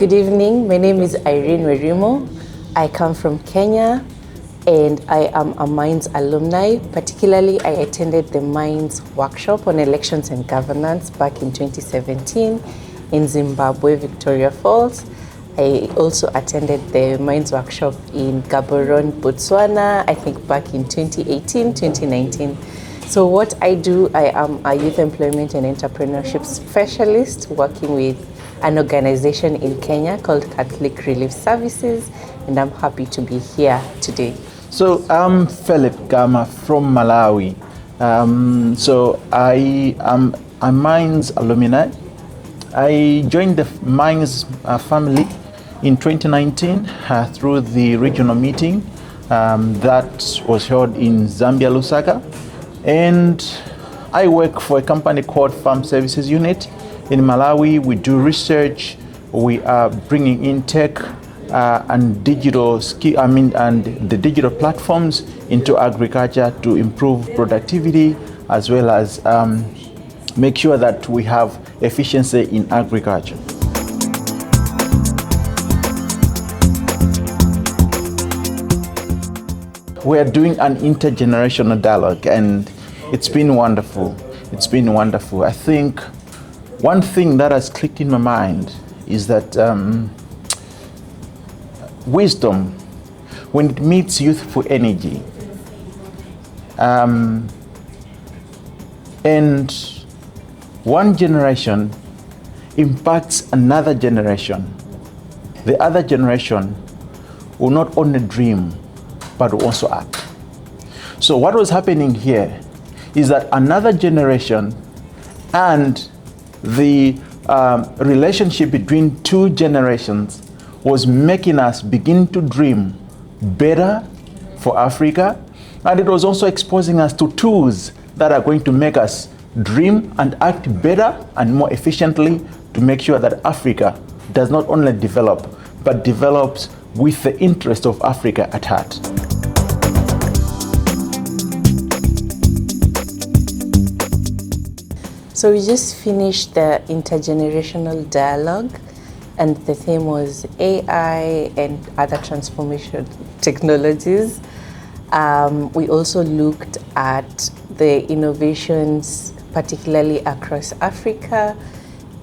Good evening, my name is Irene Wairimu. I come from Kenya and I am a Mines alumni. Particularly, I attended the Mines workshop on elections and governance back in 2017 in Zimbabwe, Victoria Falls. I also attended the Mines workshop in Gaborone, Botswana, I think back in 2018, 2019. So what I do, I am a youth employment and entrepreneurship specialist working with an organization in Kenya called Catholic Relief Services, and I'm happy to be here today. So I'm Philip GAMA from Malawi. So I am a Mines alumni. I joined the Mines family in 2019 through the regional meeting that was held in Zambia, Lusaka. And I work for a company called Farm Services Unit in Malawi. We do research. We are bringing in tech and digital and the digital platforms into agriculture to improve productivity, as well as make sure that we have efficiency in agriculture. We are doing an intergenerational dialogue, and it's been wonderful. It's been wonderful. I think one thing that has clicked in my mind is that wisdom, when it meets youthful energy, and one generation impacts another generation, the other generation will not only dream, but will also act. So what was happening here is that another generation and the relationship between two generations was making us begin to dream better for Africa, and it was also exposing us to tools that are going to make us dream and act better and more efficiently to make sure that Africa does not only develop, but develops with the interest of Africa at heart. So we just finished the Intergenerational Dialogue, and the theme was AI and other transformation technologies. We also looked at the innovations, particularly across Africa,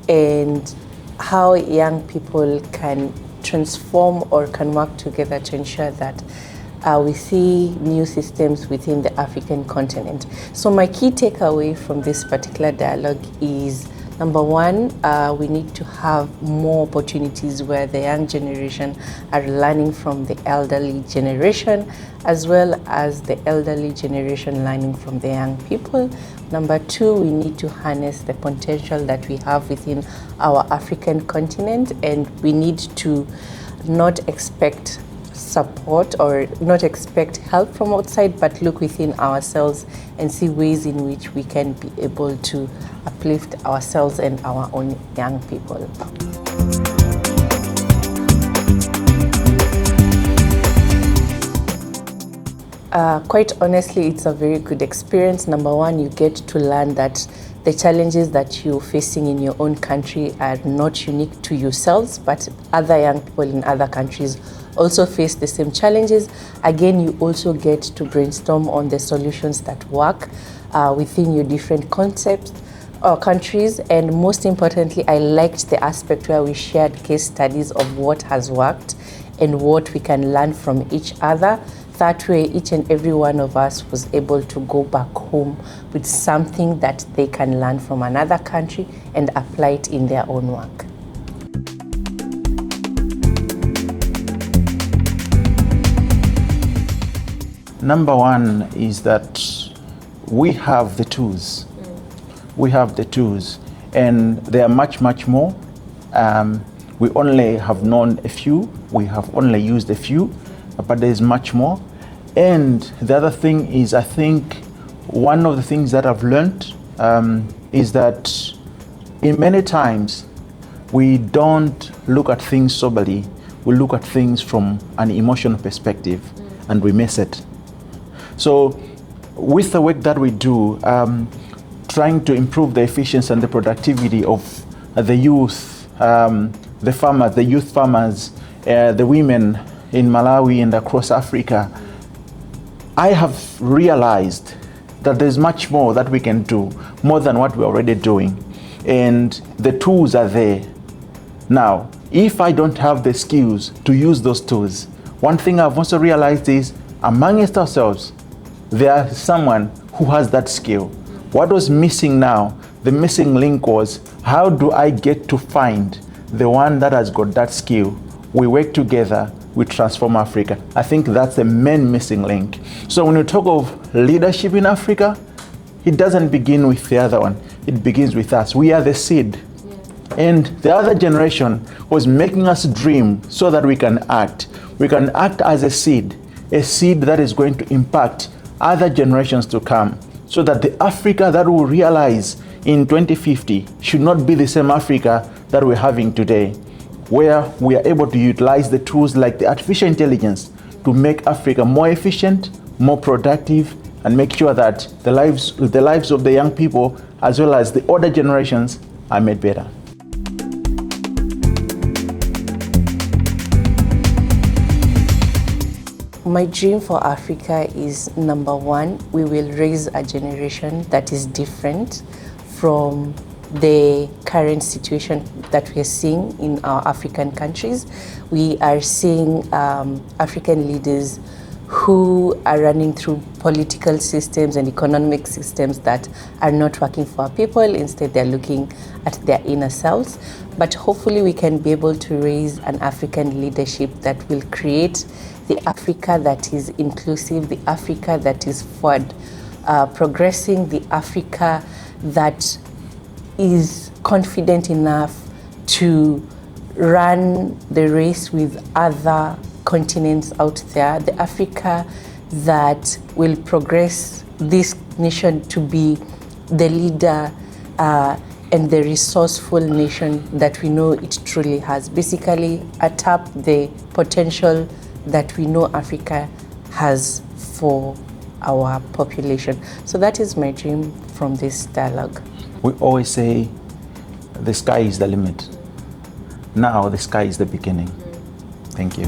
and how young people can transform or can work together to ensure that we see new systems within the African continent. So my key takeaway from this particular dialogue is, number one, we need to have more opportunities where the young generation are learning from the elderly generation, as well as the elderly generation learning from the young people. Number two, we need to harness the potential that we have within our African continent, and we need to not expect support or not expect help from outside, but look within ourselves and see ways in which we can be able to uplift ourselves and our own young people. Quite honestly, it's a very good experience. Number one, you get to learn that the challenges that you're facing in your own country are not unique to yourselves, but other young people in other countries also face the same challenges. Again, you also get to brainstorm on the solutions that work within your different concepts or countries. And most importantly, I liked the aspect where we shared case studies of what has worked and what we can learn from each other. That way, each and every one of us was able to go back home with something that they can learn from another country and apply it in their own work. Number one is that we have the tools. We have the tools, and there are much, much more. We only have known a few. We have only used a few, but there is much more. And the other thing is, I think one of the things that I've learned is that in many times we don't look at things soberly. We look at things from an emotional perspective, and we miss it. So with the work that we do, trying to improve the efficiency and the productivity of the youth the farmers, the youth farmers, the women in Malawi and across Africa, I have realized that there's much more that we can do, more than what we're already doing. And the tools are there. Now, if I don't have the skills to use those tools, one thing I've also realized is, amongst ourselves, there is someone who has that skill. What was missing now, the missing link was, how do I get to find the one that has got that skill? We work together, we transform Africa. I think that's the main missing link. So when you talk of leadership in Africa, it doesn't begin with the other one. It begins with us. We are the seed. Yeah. And the other generation was making us dream so that we can act. We can act as a seed that is going to impact other generations to come, so that the Africa that we realize in 2050 should not be the same Africa that we're having today, where we are able to utilize the tools like the artificial intelligence to make Africa more efficient, more productive, and make sure that the lives of the young people, as well as the older generations, are made better. My dream for Africa is, number one, we will raise a generation that is different from the current situation that we are seeing in our African countries. We are seeing African leaders who are running through political systems and economic systems that are not working for our people. Instead, they're looking at their inner selves. But hopefully we can be able to raise an African leadership that will create the Africa that is inclusive, the Africa that is forward progressing, the Africa that is confident enough to run the race with other continents out there, the Africa that will progress this nation to be the leader and the resourceful nation that we know it truly has. Basically, tap the potential that we know Africa has for our population. So that is my dream from this dialogue. We always say the sky is the limit. Now the sky is the beginning. Thank you.